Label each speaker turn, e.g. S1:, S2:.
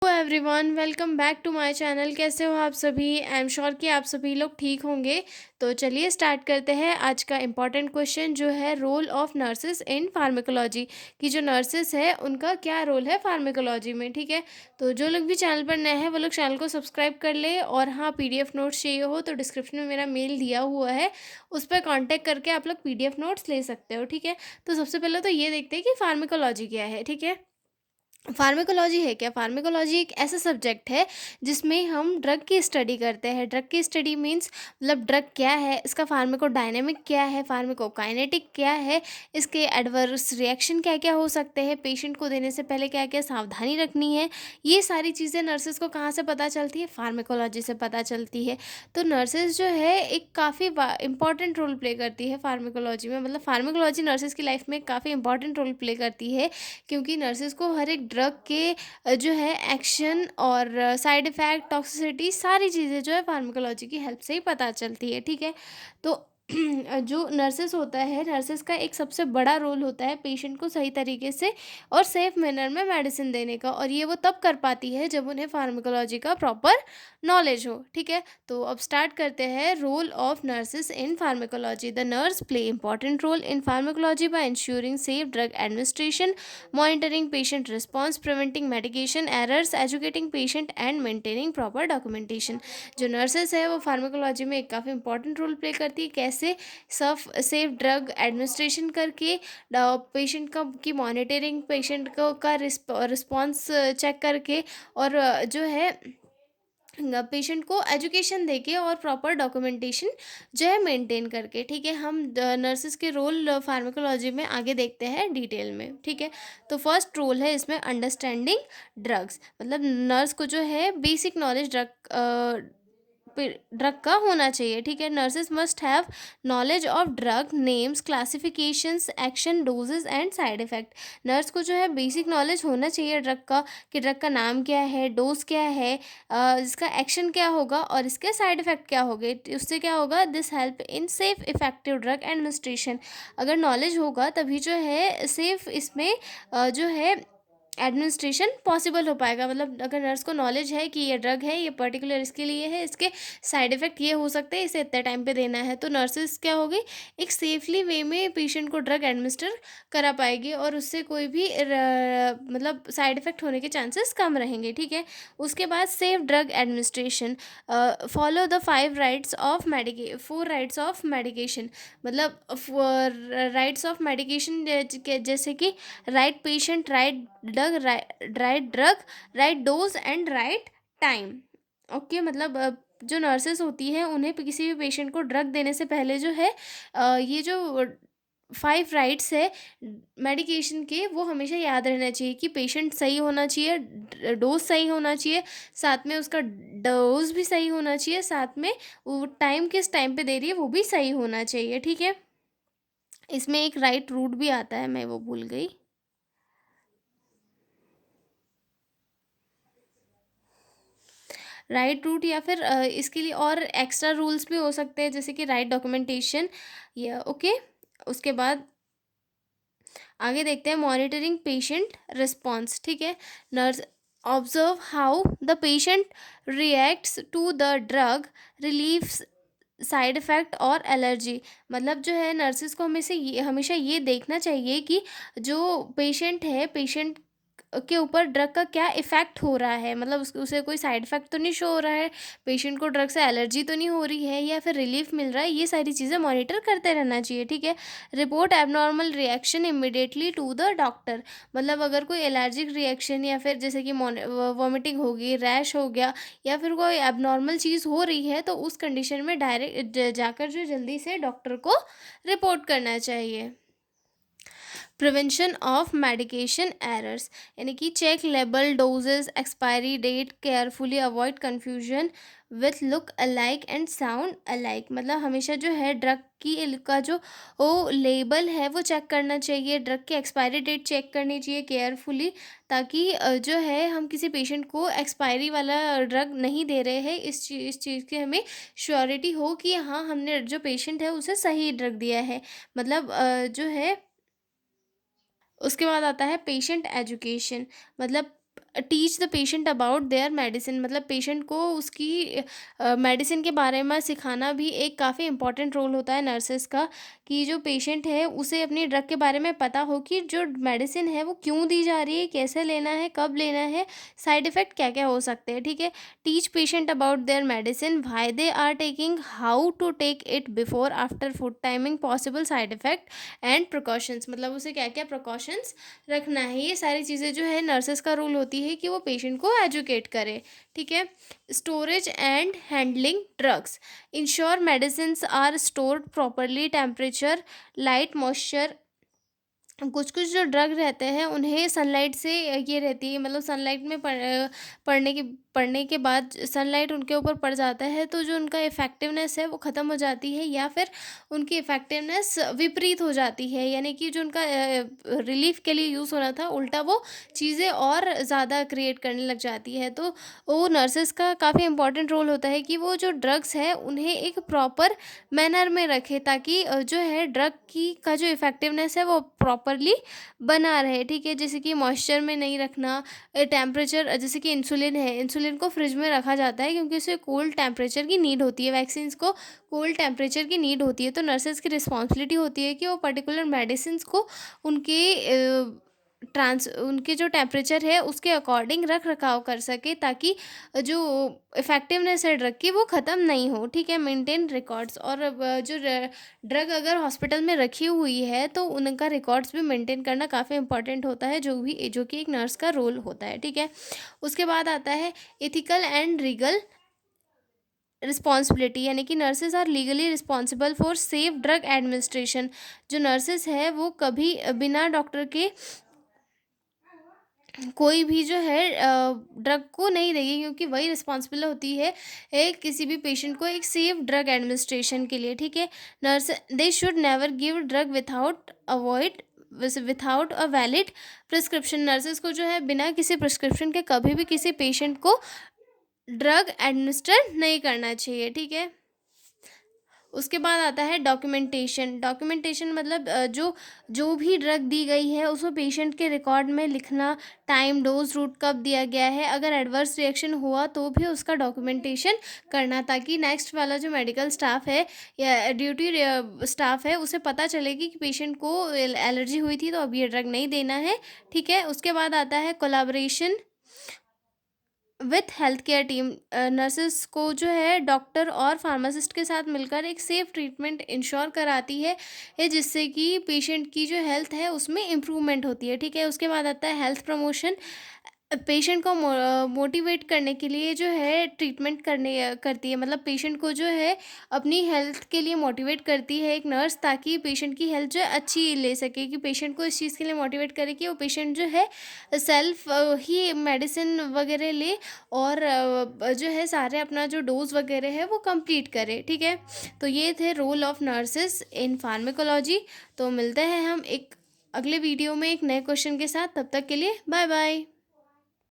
S1: Hello everyone, welcome back to my channel. कैसे हो आप सभी? आई एम श्योर कि आप सभी लोग ठीक होंगे। तो चलिए स्टार्ट करते हैं आज का इम्पॉर्टेंट क्वेश्चन, जो है role of nurses in pharmacology. कि जो नर्सेस है उनका क्या रोल है फार्माकोलॉजी में। ठीक है, तो जो लोग भी चैनल पर नए हैं वो लोग चैनल को सब्सक्राइब कर ले। और हाँ, पीडीएफ नोट्स चाहिए हो तो डिस्क्रिप्शन में मेरा मेल दिया हुआ है, उस पर कॉन्टैक्ट करके आप लोग पीडीएफ नोट्स ले सकते हो। ठीक है, तो सबसे पहले तो ये देखते हैं कि फार्माकोलॉजी क्या है। ठीक है, फार्माकोलॉजी है क्या? फार्माकोलॉजी एक ऐसा सब्जेक्ट है जिसमें हम ड्रग की स्टडी करते हैं। ड्रग की स्टडी मीन्स मतलब ड्रग क्या है, इसका फार्माकोडायनेमिक क्या है, फार्माकोकाइनेटिक क्या है, इसके एडवर्स रिएक्शन क्या क्या हो सकते हैं, पेशेंट को देने से पहले क्या क्या सावधानी रखनी है। ये सारी चीज़ें नर्सेज को कहाँ से पता चलती है? फार्माकोलॉजी से पता चलती है। तो नर्सेज जो है एक काफ़ी इंपॉर्टेंट रोल प्ले करती है फार्माकोलॉजी में। मतलब फार्माकोलॉजी नर्सेज की लाइफ में काफ़ी इंपॉर्टेंट रोल प्ले करती है, क्योंकि नर्सेज को हर एक ड्रग के जो है एक्शन और साइड इफ़ेक्ट, टॉक्सिसिटी, सारी चीज़ें जो है फार्माकोलॉजी की हेल्प से ही पता चलती है। ठीक है, तो जो नर्सेस होता है, नर्सेस का एक सबसे बड़ा रोल होता है पेशेंट को सही तरीके से और सेफ मैनर में मेडिसिन देने का, और ये वो तब कर पाती है जब उन्हें फार्माकोलॉजी का प्रॉपर नॉलेज हो। ठीक है, तो अब स्टार्ट करते हैं role of nurses in pharmacology. The nurse play important role in pharmacology by ensuring safe drug administration, monitoring patient response, preventing medication errors, educating patient and maintaining proper documentation। जो nurses है वो pharmacology में एक काफ़ी important role play करती है। कैसे? Safe drug administration करके, पेशेंट का की मॉनिटरिंग, पेशेंट को का रिस्पॉन्स चेक करके, और जो है पेशेंट को एजुकेशन देके और प्रॉपर डॉक्यूमेंटेशन जो है मेंटेन करके। ठीक है, हम नर्सेस के रोल फार्माकोलॉजी में आगे देखते हैं डिटेल में। ठीक है, तो फर्स्ट रोल है इसमें अंडरस्टैंडिंग ड्रग्स। मतलब नर्स को जो है बेसिक नॉलेज ड्रग का होना चाहिए। ठीक है, nurses must have knowledge of drug names, classifications, action, doses and side effect. Nurse को जो है बेसिक नॉलेज होना चाहिए ड्रग का, कि ड्रग का नाम क्या है, डोज क्या है, इसका एक्शन क्या होगा और इसके साइड इफ़ेक्ट क्या होंगे। उससे क्या होगा? This help in safe effective drug administration. अगर नॉलेज होगा तभी जो है सेफ इसमें जो है एडमिनिस्ट्रेशन पॉसिबल हो पाएगा। मतलब अगर नर्स को नॉलेज है कि ये ड्रग है, ये पर्टिकुलर इसके लिए है, इसके साइड इफ़ेक्ट ये हो सकते हैं, इसे इतने टाइम पे देना है, तो नर्सेस क्या होगी, एक सेफली वे में पेशेंट को ड्रग एडमिनिस्टर करा पाएगी और उससे कोई भी मतलब साइड इफ़ेक्ट होने के चांसेस कम रहेंगे। ठीक है, उसके बाद safe drug administration, follow the 4 rights of medication. मतलब राइट्स ऑफ मेडिकेशन जैसे कि right patient, right drug, right dose and right time. Okay, मतलब जो नर्सेस होती हैं उन्हें किसी भी पेशेंट को ड्रग देने से पहले जो है ये जो 5 राइट्स है मेडिकेशन के, वो हमेशा याद रहना चाहिए। कि पेशेंट सही होना चाहिए, डोज सही होना चाहिए, साथ में उसका डोज भी सही होना चाहिए, साथ में वो टाइम किस टाइम पे दे रही है वो भी सही होना चाहिए। ठीक है, इसमें एक राइट रूट भी आता है, मैं वो भूल गई। राइट रूट या फिर इसके लिए और एक्स्ट्रा रूल्स भी हो सकते हैं, जैसे कि राइट डॉक्यूमेंटेशन या ओके। उसके बाद आगे देखते हैं मॉनिटरिंग पेशेंट रिस्पॉन्स। ठीक है, nurse observe how the patient reacts to the drug, relieves, side effect और एलर्जी। मतलब जो है नर्सेस को हमेशा ये देखना चाहिए कि जो पेशेंट है, पेशेंट के ऊपर ड्रग का क्या इफ़ेक्ट हो रहा है। मतलब उसे कोई साइड इफ़ेक्ट तो नहीं शो हो रहा है, पेशेंट को ड्रग से एलर्जी तो नहीं हो रही है, या फिर रिलीफ मिल रहा है। ये सारी चीज़ें मॉनिटर करते रहना चाहिए। ठीक है, report abnormal reaction immediately to the doctor. मतलब अगर कोई एलर्जिक रिएक्शन या फिर जैसे कि वॉमिटिंग होगी, रैश हो गया, या फिर कोई एबनॉर्मल चीज़ हो रही है, तो उस कंडीशन में डायरेक्ट जाकर जो जल्दी से डॉक्टर को रिपोर्ट करना चाहिए। प्रिवेंशन ऑफ मेडिकेशन एरर्स, यानी कि check label, doses, expiry date carefully, avoid confusion with look alike and sound alike. मतलब हमेशा जो है ड्रग की का जो वो लेबल है वो चेक करना चाहिए, ड्रग की एक्सपायरी डेट चेक करनी चाहिए केयरफुली, ताकि जो है हम किसी पेशेंट को एक्सपायरी वाला ड्रग नहीं दे रहे हैं, इस चीज़ की हमें श्योरिटी हो कि हाँ, हमने जो पेशेंट है उसे सही ड्रग दिया है। मतलब जो है उसके बाद आता है पेशेंट एजुकेशन। मतलब teach the patient about their medicine, मतलब पेशेंट को उसकी मेडिसिन के बारे में सिखाना भी एक काफ़ी इंपॉर्टेंट रोल होता है नर्सेस का, कि जो पेशेंट है उसे अपनी ड्रग के बारे में पता हो कि जो मेडिसिन है वो क्यों दी जा रही है, कैसे लेना है, कब लेना है, साइड इफ़ेक्ट क्या-क्या हो सकते हैं, ठीक है। Teach patient about their medicine, why they are taking, how to take it before after food timing, possible side effect and precautions, मतलब उसे क्या-क्या प्रिकॉशंस रखना है। ये सारी चीज़ें जो है नर्सेस का रोल होती है कि वो पेशेंट को एजुकेट करे, ठीक है। Storage and handling drugs, ensure medicines are stored properly, temperature, light, moisture. कुछ कुछ जो ड्रग रहते हैं उन्हें सनलाइट से ये रहती है, मतलब सनलाइट में पड़ने के बाद सनलाइट उनके ऊपर पड़ जाता है, तो जो उनका इफ़ेक्टिवनेस है वो ख़त्म हो जाती है, या फिर उनकी इफ़ेक्टिवनेस विपरीत हो जाती है, यानी कि जो उनका रिलीफ के लिए यूज़ होना था उल्टा वो चीज़ें और ज़्यादा क्रिएट करने लग जाती है। तो वो नर्सेस का काफ़ी इंपॉर्टेंट रोल होता है कि वो जो ड्रग्स है उन्हें एक प्रॉपर मैनर में रखे, ताकि जो है ड्रग की का जो इफ़ेक्टिवनेस है वो प्रॉपरली बना रहे, ठीक है। जैसे कि मॉइस्चर में नहीं रखना, टेम्परेचर, जैसे कि इंसुलिन है, इंसुलिन को फ्रिज में रखा जाता है क्योंकि उसे कोल्ड टेम्परेचर की नीड होती है, वैक्सीन्स को कोल्ड टेम्परेचर की नीड होती है, तो नर्सेज़ की रिस्पॉन्सिबिलिटी होती है कि वो पर्टिकुलर मेडिसिन्स को उनके उनके जो टेम्परेचर है उसके अकॉर्डिंग रख रखाव कर सके, ताकि जो इफ़ेक्टिवनेस है ड्रग की वो ख़त्म नहीं हो, ठीक है। मेंटेन रिकॉर्ड्स, और जो ड्रग अगर हॉस्पिटल में रखी हुई है तो उनका रिकॉर्ड्स भी मेंटेन करना काफ़ी इंपॉर्टेंट होता है, जो कि एक नर्स का रोल होता है, ठीक है। उसके बाद आता है एथिकल एंड लीगल रिस्पॉन्सिबिलिटी, यानी कि nurses are legally responsible for safe drug administration. जो नर्सेज है वो कभी बिना डॉक्टर के कोई भी जो है ड्रग को नहीं देगी, क्योंकि वही रिस्पॉन्सिबल होती है किसी भी पेशेंट को एक सेफ ड्रग एडमिनिस्ट्रेशन के लिए, ठीक है। Nurse they should never give drug without a valid prescription, nurses को जो है बिना किसी प्रिस्क्रिप्शन के कभी भी किसी पेशेंट को ड्रग एडमिनिस्टर नहीं करना चाहिए, ठीक है। उसके बाद आता है डॉक्यूमेंटेशन। डॉक्यूमेंटेशन मतलब जो जो भी ड्रग दी गई है उसको पेशेंट के रिकॉर्ड में लिखना, टाइम, डोज, रूट कब दिया गया है, अगर एडवर्स रिएक्शन हुआ तो भी उसका डॉक्यूमेंटेशन करना, ताकि नेक्स्ट वाला जो मेडिकल स्टाफ है या ड्यूटी स्टाफ है उसे पता चलेगी कि पेशेंट को एलर्जी हुई थी तो अब ये ड्रग नहीं देना है, ठीक है। उसके बाद आता है collaboration with health care team. Nurses को जो है डॉक्टर और फार्मासिस्ट के साथ मिलकर एक सेफ ट्रीटमेंट इंश्योर कराती है, जिससे कि पेशेंट की जो हेल्थ है उसमें इम्प्रूवमेंट होती है, ठीक है। उसके बाद आता है हेल्थ प्रमोशन। पेशेंट को मोटिवेट करने के लिए जो है ट्रीटमेंट करती है, मतलब पेशेंट को जो है अपनी हेल्थ के लिए मोटिवेट करती है एक नर्स, ताकि पेशेंट की हेल्थ जो है अच्छी ले सके, कि पेशेंट को इस चीज़ के लिए मोटिवेट करे कि वो पेशेंट जो है सेल्फ ही मेडिसिन वगैरह ले, और जो है सारे अपना जो डोज वगैरह है वो कंप्लीट करे, ठीक है। तो ये थे role of nurses in pharmacology. तो मिलते हैं हम एक अगले वीडियो में एक नए क्वेश्चन के साथ, तब तक के लिए बाय बाय।